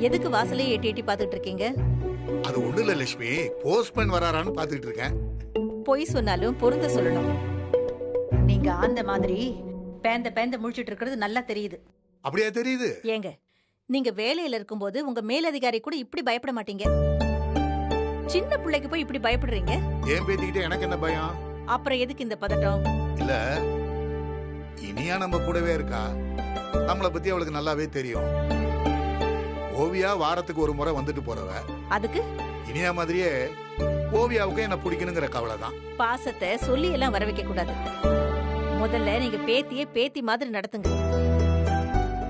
எதுக்கு வாசலையே எட்டி எட்டி பாத்துட்டு இருக்கீங்க? அது ஒண்ணு இல்ல லட்சுமி, போஸ்ட்மேன் வராரான்னு பாத்துட்டு இருக்கேன். பொய் சொன்னாலும் பொருந்த சொல்லணும். நீங்க அந்த மாதிரி பேந்த முழிச்சிட்டு இருக்கிறது நல்லா தெரியுது. அப்படியா தெரியுது? ஏங்க, நீங்க வேலையில இருக்கும்போது உங்க மேலதிகாரி கூட இப்படி பயப்பட மாட்டீங்க. சின்ன பிள்ளைக்கு போய் இப்படி பயப்படுறீங்க. ஏன் பேத்திக்கிட்டே எனக்கு என்ன பயம்? அப்புறம் எதுக்கு இந்த பதட்டம்? இல்ல, இனியா நம்ம கூடவே இருக்கா. நம்மளை பத்தி அவளுக்கு நல்லாவே தெரியும். ஓவியா வாரத்துக்கு ஒரு முறை வந்துட்டு போறவ. அதுக்கு இனியா மாதிரியே ஓவியாவுக்கு என்ன பிடிக்கணுங்கிற கவலை தான். பாசத்தை சொல்லி எல்லாம் வர வைக்க கூடாது. முதல்ல நீங்க பேத்தியே பேத்தி மாதிரி நடத்துங்க.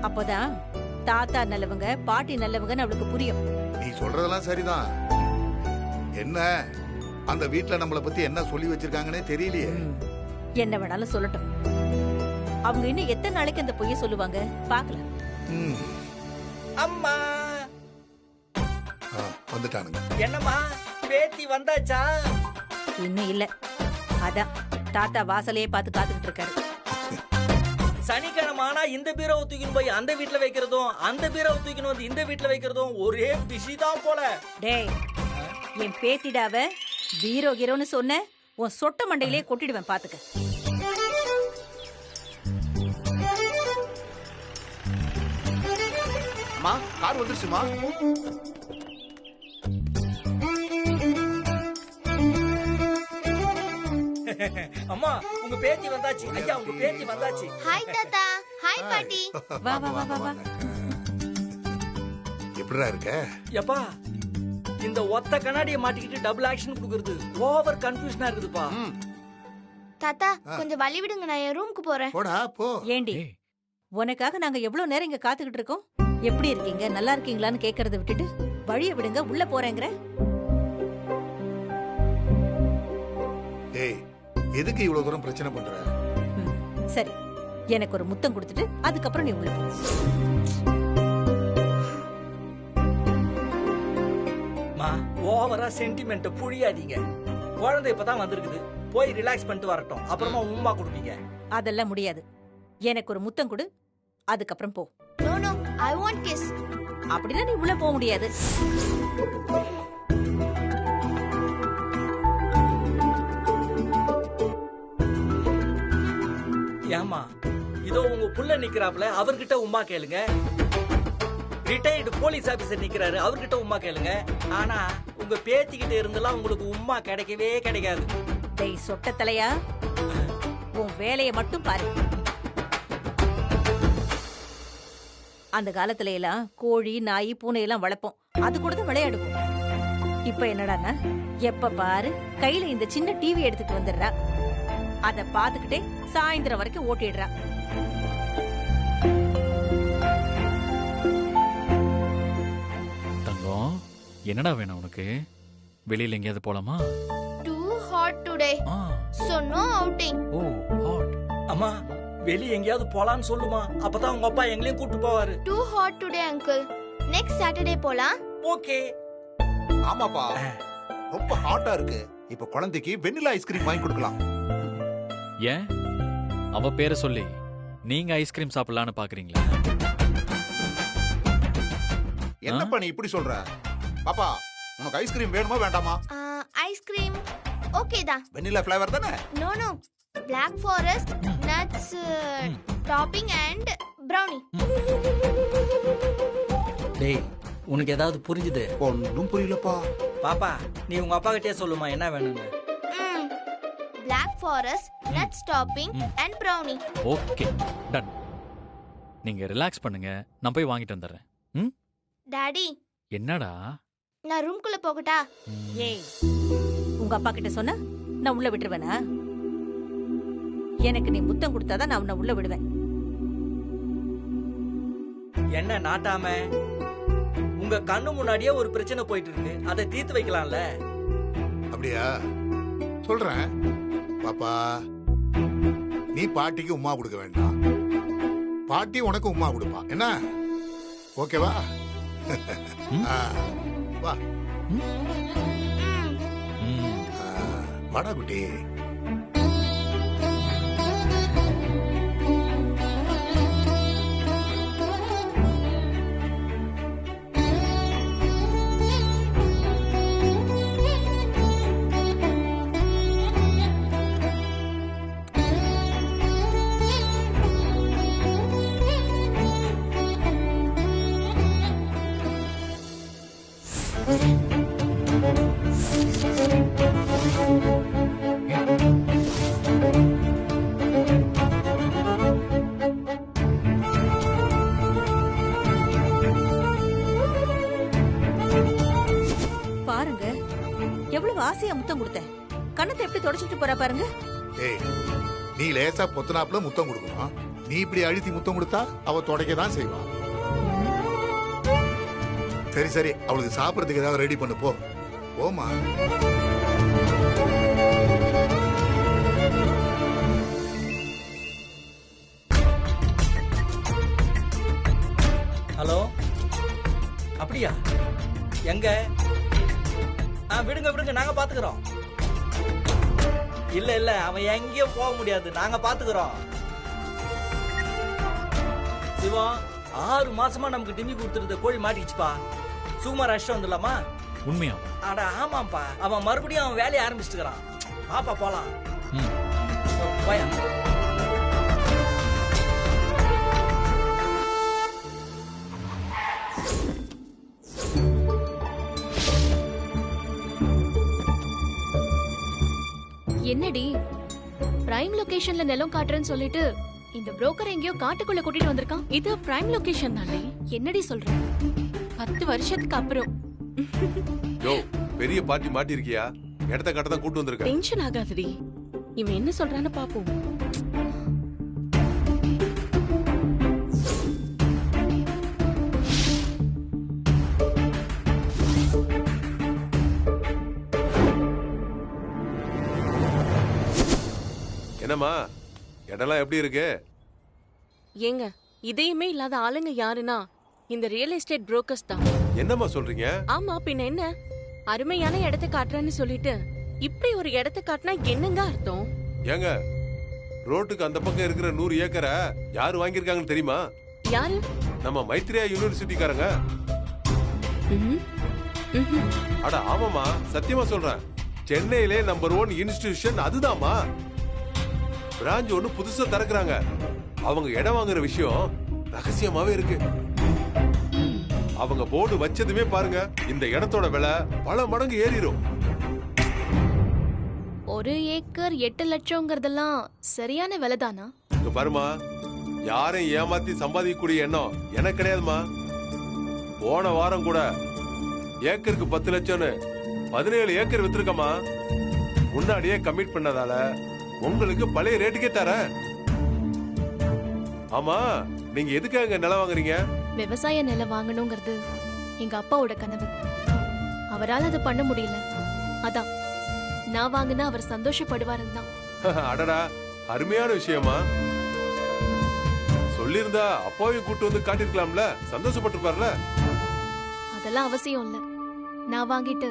அப்போதான் தாத்தா நல்லவங்க பாட்டி நல்லவங்கன்னு அவளுக்கு புரியும். நீ சொல்றதெல்லாம் சரிதான். என்ன அந்த வீட்டுல நம்மளை பத்தி என்ன சொல்லி வச்சிருக்காங்கன்னே தெரியலையே. என்ன வேணாலும் சொல்லட்டும். அவங்க இன்னும் எத்தனை நாளைக்கு அந்த பொய்ய சொல்லுவாங்க பாக்கலாம். அம்மா வந்துட்டானுங்க. என்னம்மா பேத்தி வந்தாச்சா? இன்னும் இல்ல. அதான் தாத்தா வாசலையே பார்த்து காத்துக்கிட்டு இருக்காரு. சனிக்கிழமை ஆனா இந்த பீரோவை தூக்கின்னு போய் அந்த வீட்டுல வைக்கிறதும், அந்த பீரோவை தூக்கின்னு வந்து இந்த வீட்டுல வைக்கிறதும் ஒரே பிஸி தான் போல. டேய், என் பேத்திடாவ பீரோ கீரோன்னு சொன்ன உன் சொட்ட மண்டையிலே கொட்டிடுவேன் பாத்துக்க. அம்மா, கார் வந்துருச்சுமா. அம்மா உங்க பேத்தி வந்தாச்சு. ஐயா உங்க பேத்தி வந்தாச்சு. ஹாய் தாத்தா. ஹாய் பாட்டி. வா வா வா வா. எப்படிடா இருக்க? எப்பா இந்த ஒத்த கண்ணாடியை மாட்டிக்கிட்டு டபுள் ஆக்ஷன் கொடுக்கறது ஓவர் கன்ஃபியூஷனா இருக்குதுப்பா. தாத்தா கொஞ்சம் வழி விடுங்க, நான் என் ரூமுக்கு போறேன். போடா போ. ஏண்டி, உனக்காக நாங்க எவ்வளவு நேரம் இங்க காத்துக்கிட்டு இருக்கோம். எப்படி இருக்கீங்க, நல்லா இருக்கீங்களான்னு கேக்குறத விட்டுட்டு வழிய விடுங்க உள்ள போறேங்கிற. ஏய், எதுக்கு இவ்வளவு தூரம் பிரச்சனை பண்ற? சரி, எனக்கு ஒரு முத்தம் கொடுத்துட்டு அதுக்கப்புறம் நீ உள்ள போ. ஓவரா சென்டிமெண்ட் புழியாதீங்க. குழந்தை இப்பதான் வந்திருக்குது, போய் ரிலாக்ஸ் பண்ணிட்டு வரட்டும், அப்புறமா உம்மா கொடுப்பீங்க. அதெல்லாம் முடியாது. எனக்கு ஒரு முத்தம் கொடு, அதுக்கப்புறம் போ. No no, I want kiss. அப்படின்னா நீ உள்ள போக முடியாது. ஏமா இதோ உங்க புள்ள நிக்கிறாப்ல, அவர்கிட்ட உம்மா கேளுங்க. ரிட்டையர்டு போலீஸ் ஆபீசர் நிக்கிறாரு, அவர்கிட்ட உம்மா கேளுங்க. ஆனா உங்க பேத்திக்கிட்ட இருந்தெல்லாம் உங்களுக்கு உம்மா கிடைக்கவே கிடைக்காது. டேய் சொட்ட தலையா, உன் வேலையை மட்டும் பாரு. அந்த காலத்துல எல்லாம் கோழி நாய் பூனை எல்லாம் வளர்ப்போம், அது கூட தான் விளையாடுவோம். இப்ப என்னடான்னா எப்ப பாரு கையில இந்த சின்ன டிவி எடுத்துட்டு வந்துடுறா. அத பாத்துக்கிட்டே சாயந்தரம் வரைக்கும் ஓட்டிடுறா. தங்கம், என்னடா வேணும் உனக்கு? வெளியில எங்கேயாவது போலாமா? Too hot today. So no outing. ஓ ஹாட். அம்மா வெளிய எங்கேயாவது போலான்னு சொல்லுமா, அப்பதான் உங்க அப்பா எங்களையும் கூட்டு போவாரு. Too hot today uncle. Next Saturday போலாம். ஓகே. ஆமாப்பா, ரொம்ப ஹாட்டா இருக்கு. இப்ப குழந்தைக்கு வெண்ணிலா ஐஸ்கிரீம் வாங்கி கொடுக்கலாம். ஏன் அவ பேரை சொல்லி நீங்க ஐஸ்கிரீம் சாப்பிடலான்னு பாக்குறீங்களா? என்னப்பா நீ இப்படி சொல்ற? பாப்பா, உனக்கு ஐஸ்கிரீம் வேணுமா வேண்டாமா? ஐஸ்கிரீம் ஓகே தான். வெண்ணிலா ஃப்ளேவர் தானே? No no, Black Forest, nuts, topping and brownie. டேய், உனக்கு ஏதாவது புரிஞ்சுது? ஒன்னும் புரியலப்பா. பாப்பா, நீ உங்க அப்பா கிட்டே சொல்லுமா என்ன வேணும்னு. Black Forest, nuts, topping and brownie. Okay, done. நீங்க ரிலாக்ஸ் பண்ணுங்க, நான் போய் வாங்கிட்டு வந்துடுறேன். ம்? டாடி, என்னடா? நான் ரூம்குள்ள போகட்டா? ஏய், உங்க அப்பா கிட்ட சொன்ன நான் உள்ள விட்டுருவேனா? எனக்கு நீ முத்தம் கொடுத்தாதான் நான் உன்னை உள்ள விடுவேன். என்ன நாட்டாம, உங்க கண்ணு முன்னாடியே ஒரு பிரச்சனை போயிட்டு இருக்கு, அதை தீர்த்து வைக்கலாம்ல. அப்படியா? சொல்றேன் பாப்பா, நீ பாட்டிக்கு உம்மா கொடுக்க வேண்டாம், பாட்டி உனக்கு உம்மா கொடுப்பா. என்ன ஓகேவா? வா வாடா குட்டி. எவ்வளவு ஆசையா முத்தம் கொடுத்தேன். கண்ணத்தை எப்படி தொடச்சிட்டு போறா பாருங்க. ஏய், நீ லேசா பொத்துனாப்புல முத்தம் கொடுக்கணும். நீ இப்படி அழுத்தி முத்தம் கொடுத்தா அவ தொடக்க தான் செய்வா. சரி சரி, அவளுக்கு சாப்பிடறதுக்கு ஏதாவது ரெடி பண்ணு போ. போமா. ஹலோ, அப்படியா? எங்க? விடுங்க விடுங்க, நாங்க பாத்துக்கிறோம். இல்ல இல்ல, அவன் எங்கேயும் போக முடியாது, நாங்க பாத்துக்கிறோம். சிவம், 6 மாசமா நமக்கு டிமி கொடுத்துருந்த கோழி மாட்டிச்சுப்பா. சுகுமார் அஷ்டம் வந்துடலாமா? உண்மையா? அட ஆமாப்பா, அவன் மறுபடியும் அவன் வேலையை ஆரம்பிச்சுக்கிறான். பாப்பா போலாம். போயா. என்னடி பிரைம் லொகேஷன்ல நிலம் காட்டுறேன்னு சொல்லிட்டு இந்த புரோக்கர் எங்கேயோ காட்டுக்குள்ள கூட்டிட்டு வந்திருக்கான். இது பிரைம் லொகேஷன் தானே? என்னடி சொல்ற? 10 வருஷத்துக்கு அப்புறம். யோ, பெரிய பார்ட்டி மாட்டி இருக்கியா? இடத்த கட்ட தான் கூட்டு வந்திருக்க. டென்ஷன் ஆகாதடி, இவன் என்ன சொல்றான்னு பாப்போம். என்னம்மா, இடம்லாம் எப்படி இருக்கு? ஏங்க, இதயமே இல்லாத ஆளுங்க யாருன்னா இந்த ரியல் எஸ்டேட் புரோக்கர்ஸ் தான். என்னம்மா சொல்றீங்க? ஆமா, பின்ன என்ன? அருமையான இடத்தை காட்டுறேன்னு சொல்லிட்டு இப்படி ஒரு இடத்தை காட்டினா என்னங்க அர்த்தம்? ஏங்க, ரோட்டுக்கு அந்த பக்கம் இருக்கிற 100 ஏக்கரை யாரு வாங்கியிருக்காங்கன்னு தெரியுமா? யாரு? நம்ம மைத்ரியா யூனிவர்சிட்டிக்காரங்க. அட ஆமாமா, சத்தியமா சொல்றேன். சென்னையிலே நம்பர் 1 இன்ஸ்டிடியூஷன் அதுதான்மா. பிரான்ச் ஒண்ணு புதுசா திறக்கிறாங்க. அவங்க இடம் வாங்குற விஷயம் ரகசியமாவே இருக்கு. அவங்க போர்டு வச்சதுமே பாருங்க, இந்த இடத்தோட விலை பல மடங்கு ஏறிடும். 1 ஏக்கர் 8 லட்சம்ங்கிறதெல்லாம் சரியான விலைதானா? இங்க பாருமா, யாரையும் ஏமாத்தி சம்பாதிக்கக்கூடிய எண்ணம் எனக்கு கிடையாதுமா. போன வாரம் கூட ஏக்கருக்கு 10 லட்சம்னு 17 ஏக்கர் வித்துருக்கமா. முன்னாடியே கமிட் பண்ணதால உங்களுக்கு பழைய ரேட்டுக்கே தரேன். ஆமா, நீங்க எதுக்காக நிலம் வாங்குறீங்க? விவசாய நிலம் வாங்கணுங்கிறது எங்க அப்பாவோட கனவு. அவரால் அதை பண்ண முடியல. அதான் நான் வாங்கினா அவர் சந்தோஷப்படுவாருன்னு தான். அடடா, அருமையான விஷயமா. சொல்லிருந்தா அப்பாவையும் கூட்டு வந்து காட்டிருக்கலாம்ல, சந்தோஷப்பட்டிருப்பார்ல. அதெல்லாம் அவசியம் இல்ல. நான் வாங்கிட்டு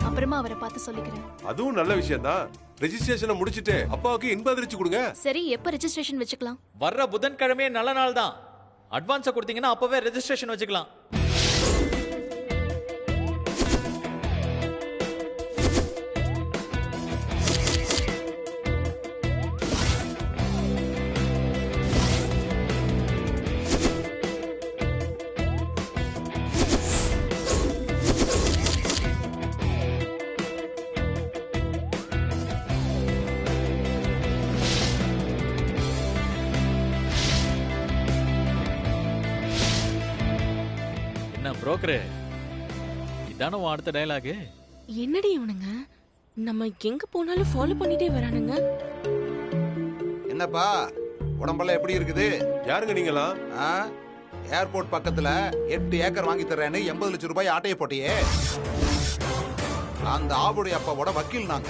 அப்புறமா அவரை பார்த்து சொல்லிக்கிறேன். அதுவும் நல்ல விஷயம் தான். ரெஜிஸ்ட்ரேஷனை முடிச்சிட்டு அப்பாவுக்கு இன்ப அதிர்ச்சி கொடுங்க. சரி, எப்ப ரெஜிஸ்ட்ரேஷன் வச்சுக்கலாம்? வர்ற புதன்கிழமையே நல்ல நாள் தான். அட்வான்ஸை கொடுத்தீங்கன்னா அப்பவே ரெஜிஸ்ட்ரேஷன் வச்சுக்கலாம். புரோக்கரே, இதான உன் அடுத்த டயலாக்? என்னடி இவனுங்க நம்ம எங்க போனாலும் ஃபாலோ பண்ணிட்டே வரானுங்க. என்னப்பா, உடம்பெல்லாம் எப்படி இருக்குது? யாருங்க நீங்களா? ஏர்போர்ட் பக்கத்துல 8 ஏக்கர் வாங்கி தர்றேன்னு 80 லட்சம் ரூபாய் ஆட்டையை போட்டியே, அந்த ஆவுடைய அப்பாவோட வக்கீல் நாங்க.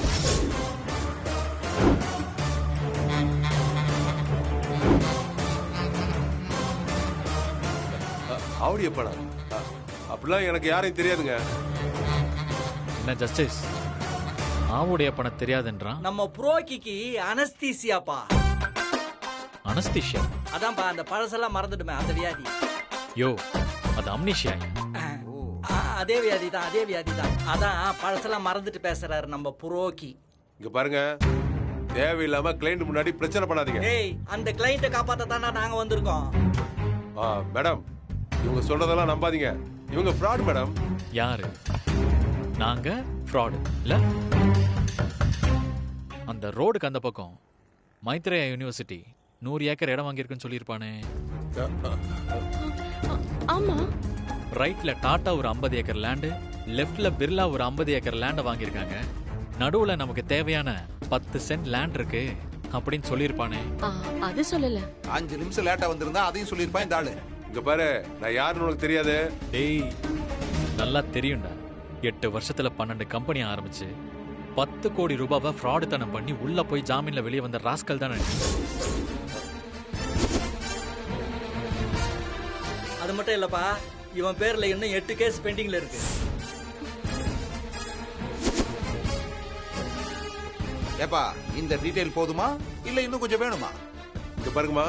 ஆவுடைய படம் அப்படிலாம் எனக்கு யாரையும் தெரியாதுங்க. என்ன ஜஸ்டிஸ், ஆவுடைய பணம் தெரியாதுன்றான்? நம்ம புரோக்கிக்கு அனஸ்தீசியாப்பா. அனஸ்தீசியா? அதான்ப்பா, அந்த பழசெல்லாம் மறந்துடுமே, அந்த வியாதி. யோ, அது அம்னீஷியா? அதே வியாதி தான், அதே வியாதி தான். அதான் பழசெல்லாம் மறந்துட்டு பேசுறாரு நம்ம புரோக்கி. இங்க பாருங்க, தேவையில்லாம கிளைண்ட் முன்னாடி பிரச்சனை பண்ணாதீங்க. ஏய், அந்த கிளைண்ட்டை காப்பாத்த தானே நாங்க வந்திருக்கோம். மேடம், இவங்க சொல்றதெல்லாம் நம்பாதீங்க. இவங்க ஃப்ராட் மேடம். யாரு? நாங்க ஃப்ராட் இல்ல? அந்த ரோடுக்கு அந்த பக்கம் மைத்ரேயா யூனிவர்சிட்டி 100 ஏக்கர் இடம் வாங்கியிருக்குன்னு சொல்லியிருப்பானே. ஆமா. ரைட்ல டாட்டா ஒரு 50 ஏக்கர் லேண்டு, லெஃப்ட்ல பிர்லா ஒரு 50 ஏக்கர் லேண்டை வாங்கியிருக்காங்க. நடுவுல நமக்கு தேவையான 10 சென்ட் லேண்ட் இருக்கு அப்படின்னு சொல்லியிருப்பானே. அது சொல்லல. 5 நிமிஷம் லேட்டா வந்திருந்தா அதையும் சொல்லியிருப்பான் இந்த ஆளு. இங்க பாரு, நான் யாருன்னு உனக்கு தெரியாது. டேய், நல்லா தெரியும்டா. 8 வருஷத்துல 12 கம்பெனி ஆரம்பிச்சு 10 கோடி ரூபாவை ஃப்ராடு தனம் பண்ணி உள்ள போய் ஜாமீன்ல வெளியே வந்த ராஸ்கல் தானே. அது மட்டும் இல்லப்பா, இவன் பேர்ல இன்னும் 8 கேஸ் பெண்டிங்ல இருக்கு. ஏப்பா, இந்த டீடைல் போதுமா இல்ல இன்னும் கொஞ்சம் வேணுமா? இங்க பாருங்கம்மா,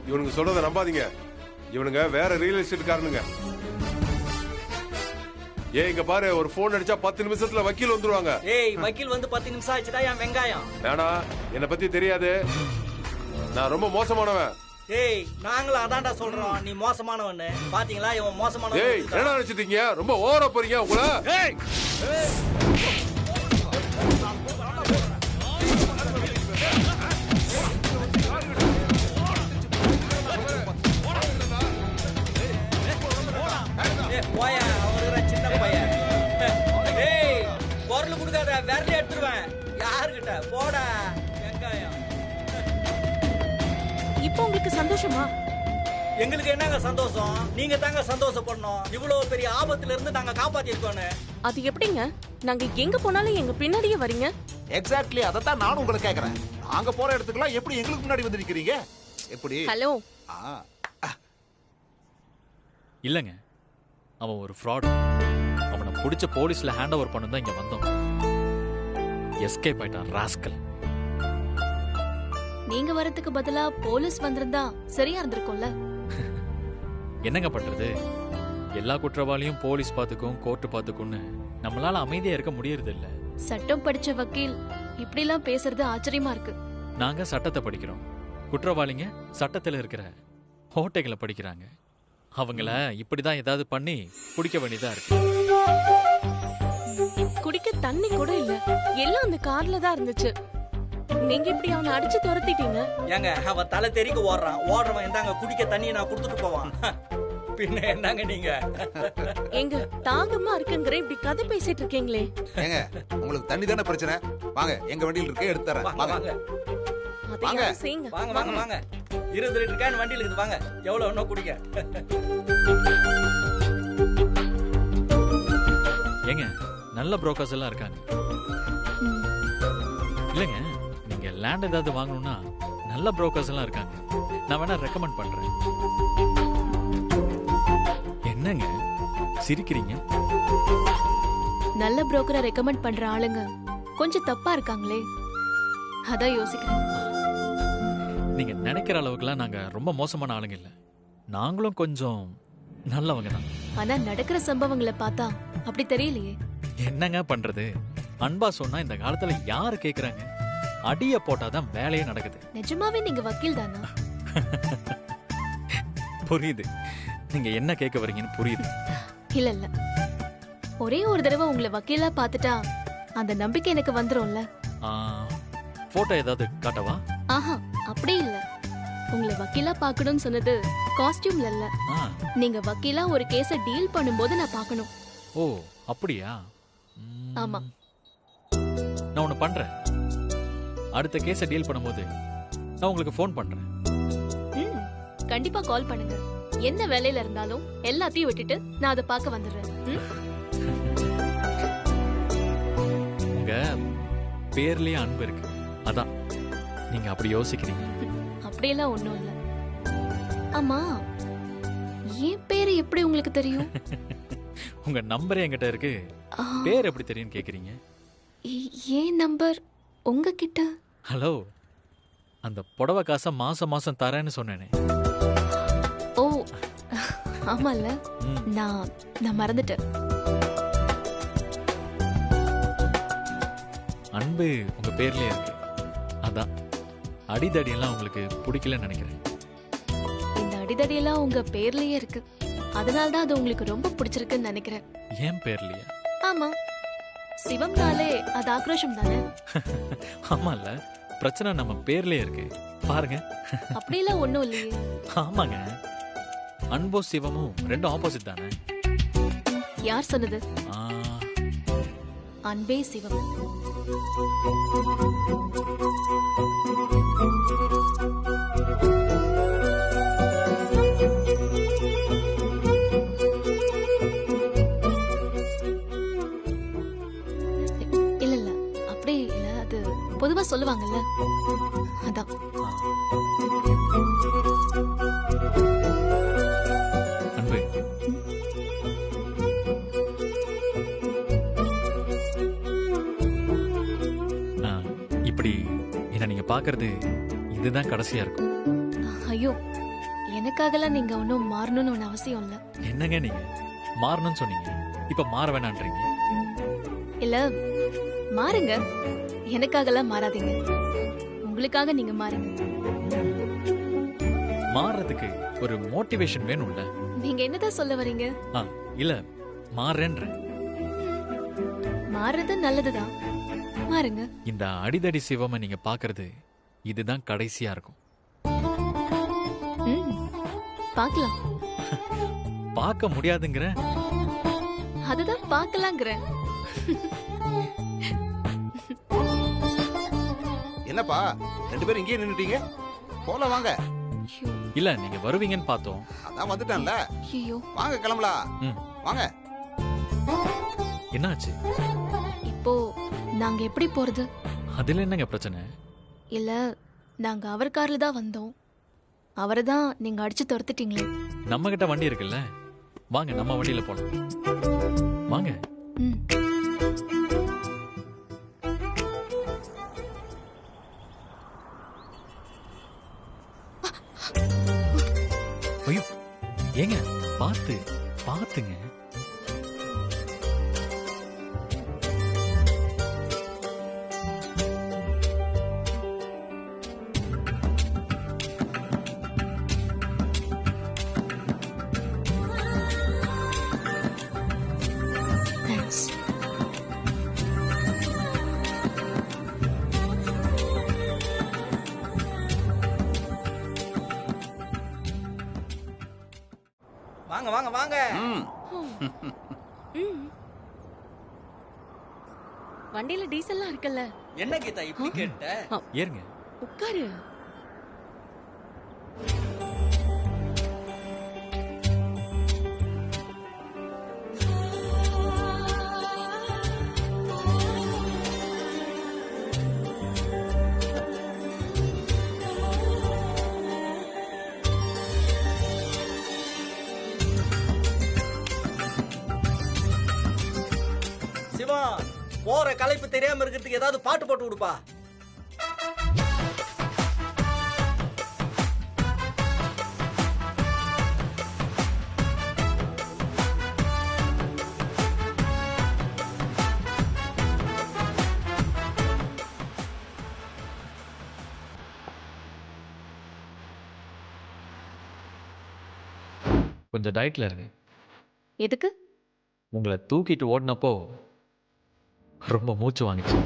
இவனுங்க சொல்றத நம்பாதீங்க. இவனுங்க வேற ரியல் எஸ்டேட் காரனுங்க. இங்க பாரு, ஒரு போன் அடிச்சா 10 நிமிஷத்துல வக்கீல் வந்துருவாங்க. ஏய், வக்கீல் வந்து 10 நிமிஷம் ஆச்சுடா என் வெங்காயம். வேணா, என்னை பத்தி தெரியாது. நான் ரொம்ப மோசமானவன். ஏய், நாங்களும் அதான்டா சொல்றோம் நீ மோசமானவன்னு. பாத்தீங்களா இவன் மோசமானவன். ஏய், என்ன நினைச்சிட்டீங்க? ரொம்ப ஓவரா போறீங்க உங்கள. ஏய், போயா, அவன் சின்ன பையன். ஏய், பொருள் கொடுக்காத, விரல எடுத்துருவேன். யாருகிட்ட போடா வெங்காயம். இப்போ உங்களுக்கு சந்தோஷமா? எங்களுக்கு என்னங்க சந்தோஷம்? நீங்க தாங்க சந்தோஷப்படணும். இவ்வளவு பெரிய ஆபத்துல இருந்து நாங்க காப்பாத்திருக்கோன்னு. அது எப்படிங்க? நாங்க எங்க போனாலும் எங்க பின்னாடியே வரீங்க. எக்ஸாக்ட்லி, அதத்தான் நானும் உங்களை கேக்குறேன். நாங்க போற இடத்துக்குலாம் எப்படி எங்களுக்கு முன்னாடி வந்து நிக்கிறீங்க? எப்படி? ஹலோ, இல்லங்க, அவன் ஒரு ஃப்ராட். அவனை பிடிச்ச போலீஸ்ல ஹேண்ட் ஓவர் பண்ண தான் இங்க வந்தோம். எஸ்கேப் ஆயிட்டான் ராஸ்கல். நீங்க வரதுக்கு பதிலா போலீஸ் வந்திருந்தா சரியா இருந்திருக்கும்ல. என்னங்க பண்றது? எல்லா குற்றவாளியும் போலீஸ் பாத்துக்கும் கோர்ட்டு பாத்துக்கும்னு நம்மளால அமைதியா இருக்க முடியறது இல்ல. சட்டம் படிச்ச வக்கீல் இப்படிலாம் பேசுறது ஆச்சரியமா இருக்கு. நாங்க சட்டத்தை படிக்கிறோம். குற்றவாளிங்க சட்டத்துல இருக்கிற ஓட்டைகளை படிக்கிறாங்க. அவங்கள இப்படிதான் ஏதாவது பண்ணி குடிக்க வேண்டியதா இருக்கு. குடிக்க தண்ணி கூட இல்ல, எல்லாம் அந்த கார்ல தான் இருந்துச்சு. நீங்க இப்படி அவனை அடிச்சு துரத்திட்டீங்க. ஏங்க, அவன் தலை தெறிக்க ஓடுறான். ஓடுறவன் இந்தாங்க குடிக்க தண்ணியை நான் கொடுத்துட்டு போவான். பின்ன என்னங்க நீங்க? எங்க தாகமா இருக்குங்கிற இப்படி கதை பேசிட்டு இருக்கீங்களே. ஏங்க, உங்களுக்கு தண்ணி தானே பிரச்சனை? வாங்க, எங்க வண்டியில இருக்கே எடுத்து தரேன். வாங்க அதையாவது செய்யுங்க. வாங்க வாங்க வாங்க. 20 லிட்டர் கேன் வண்டியில இருக்குது. வாங்க, எவ்வளவு இன்னும் குடிக்க. ஏங்க, நல்ல புரோக்கர்ஸ் எல்லாம் இருக்காங்க. இல்லங்க, நீங்க லேண்ட் ஏதாவது வாங்கணும்னா நல்ல புரோக்கர்ஸ் எல்லாம் இருக்காங்க. நான் வேணா ரெக்கமெண்ட் பண்றேன். என்னங்க சிரிக்கிறீங்க? நல்ல புரோக்கரை ரெக்கமெண்ட் பண்ற ஆளுங்க கொஞ்சம் தப்பா இருக்காங்களே, அதான் யோசிக்கிறேன். நீங்க நினைக்கிற அளவுக்குலாம் நாங்க ரொம்ப மோசமான ஆளுங்க இல்ல. நாங்களும் கொஞ்சம் நல்லவங்க தான். ஆனா நடக்கிற சம்பவங்களை பார்த்தா அப்படி தெரியலையே. என்னங்க பண்றது? அன்பா சொன்னா இந்த காலத்துல யாரு கேக்குறாங்க? அடிய போட்டாதான் வேலையே நடக்குது. நிஜமாவே நீங்க வக்கீல் தானா? புரியுது, நீங்க என்ன கேட்க வரீங்கன்னு புரியுது. இல்ல இல்ல, ஒரே ஒரு தடவை உங்களை வக்கீலா பாத்துட்டா அந்த நம்பிக்கை எனக்கு வந்துரும்ல. போட்டோ ஏதாவது காட்டவா? ஆஹா, அப்படி இல்ல. உங்களை வக்கீலா பார்க்கணும்னு சொன்னது காஸ்டியூம்ல இல்ல. நீங்க வக்கீலா ஒரு கேஸ டீல் பண்ணும்போது நான் பார்க்கணும். ஓ, அப்படியா? ஆமா. நான் ஒண்ணு பண்றேன். அடுத்த கேஸ டீல் பண்ணும்போது நான் உங்களுக்கு ஃபோன் பண்றேன். கண்டிப்பா கால் பண்ணுங்க. என்ன வேலையில இருந்தாலும் எல்லாத்தையும் விட்டுட்டு நான் அதை பார்க்க வந்துடுறேன். உங்க பேர்லயே அன்பு இருக்கு, அதான் நீங்க அப்படி யோசிக்கிறீங்க. அப்படியெல்லாம் ஒண்ணும் இல்ல. ஆமா, என் பேரு எப்படி உங்களுக்கு தெரியும்? உங்க நம்பர் என்கிட்ட இருக்கு, பேர் எப்படி தெரியும் கேக்குறீங்க? ஏன் நம்பர் உங்ககிட்ட? ஹலோ, அந்த புடவை காசை மாசம் மாசம் தரேன்னு சொன்னேனே. ஓ ஆமால, நான் மறந்துட்டேன். அன்பு உங்க பேர்லயே இருக்கு, அதான். அடிதடி எல்லாம் உங்களுக்கு பிடிக்கலன்னு நினைக்கிறேன். இந்த அடிதடி எல்லாம் உங்க பேர்லயே இருக்கு, அதனாலதான் அது உங்களுக்கு ரொம்ப பிடிச்சிருக்குன்னு நினைக்கிறேன். ஏன் பேர்லயா? ஆமா, சிவம்னாலே அது ஆக்ரோஷம் தானே. ஆமால, பிரச்சனை நம்ம பேர்லயே இருக்கு பாருங்க. அப்படியெல்லாம் ஒண்ணும் இல்லையே. ஆமாங்க, அன்போ சிவமும் ரெண்டும் ஆப்போசிட் தானே. யார் சொன்னது? ஆ, அன்பே சிவம். இல்ல இல்ல, அப்படி இல்ல, அது பொதுவா சொல்லுவாங்கல்ல, அதான். அன்பு, ஆ, இப்படி என்ன நீங்க பாக்குறது இதுதான் கடைசியா இருக்கும். ஐயோ, எனக்காகலாம் நீங்க ஒன்றும் மாறணும்னு ஒன்று அவசியம் இல்லை. என்னங்க நீங்க மாறணும்னு சொன்னீங்க, இப்ப மாற வேணான்றீங்க. இல்ல, மாறுங்க. எனக்காகலாம் மாறாதீங்க, உங்களுக்காக நீங்க மாறுங்க. மாறுறதுக்கு ஒரு மோட்டிவேஷன் வேணும்ல. நீங்க என்னதான் சொல்ல வரீங்க? ஆ, இல்ல மாறேன்ற. மாறுறது நல்லதுதான், மாறுங்க. இந்த அடிதடி சிவமை நீங்க பாக்குறது இதுதான் கடைசியா இருக்கும். ம், பார்க்கலாம். பார்க்க முடியாதுங்கிற. அதுதான் பார்க்கலாங்கிறேன். என்னப்பா 2 பேரும் இங்கேயே நின்னுட்டீங்க? போல வாங்க. ஐயோ, இல்ல நீங்க வருவீங்கன்னு பார்த்தோம். அதான் வந்துட்டான்ல. ஐயோ, வாங்க கிளம்பலாம். ம். வாங்க. என்னாச்சு? இப்போ நாங்க எப்படி போறது? அதுல என்னங்க பிரச்சனை? இல்ல, நாங்க அவர் கார்ல தான் வந்தோம், அவரை தான் நீங்க அடிச்சு துரத்துட்டீங்களே. நம்ம கிட்ட வண்டி இருக்குல்ல, வாங்க நம்ம வண்டியில போலாம். வாங்க. ம். ஐயோ, ஏங்க பார்த்து பார்த்துங்க. Thanks. வாங்க வாங்க வாங்க. ம். வண்டியில டீசல்லாம் இருக்குல்ல, என்ன கீதா இப்படி கேட்ட? ஏறுங்க. உட்காரு. சிவா, போற களைப்பு தெரியாம இருக்கிறதுக்கு ஏதாவது பாட்டு போட்டு விடுப்பா. கொஞ்சம் டயட்ல இருங்க. எதுக்கு? உங்களை தூக்கிட்டு ஓடினப்போ ரொம்ப மூச்சு வாங்கிச்சு.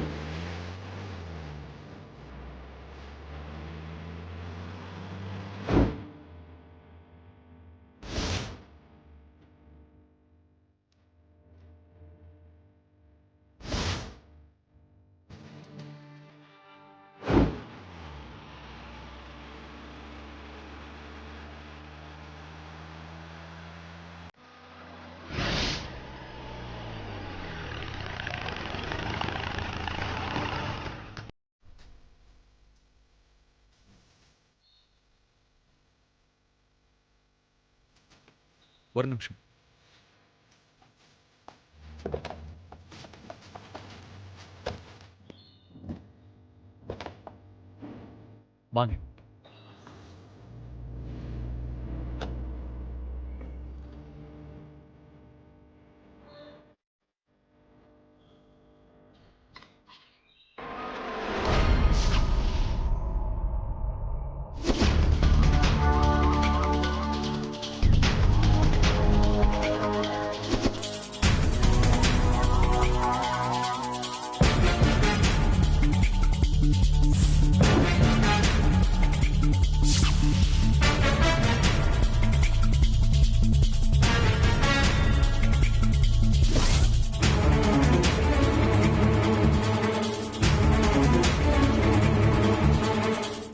ஒரு நிமிஷம். வாங்க.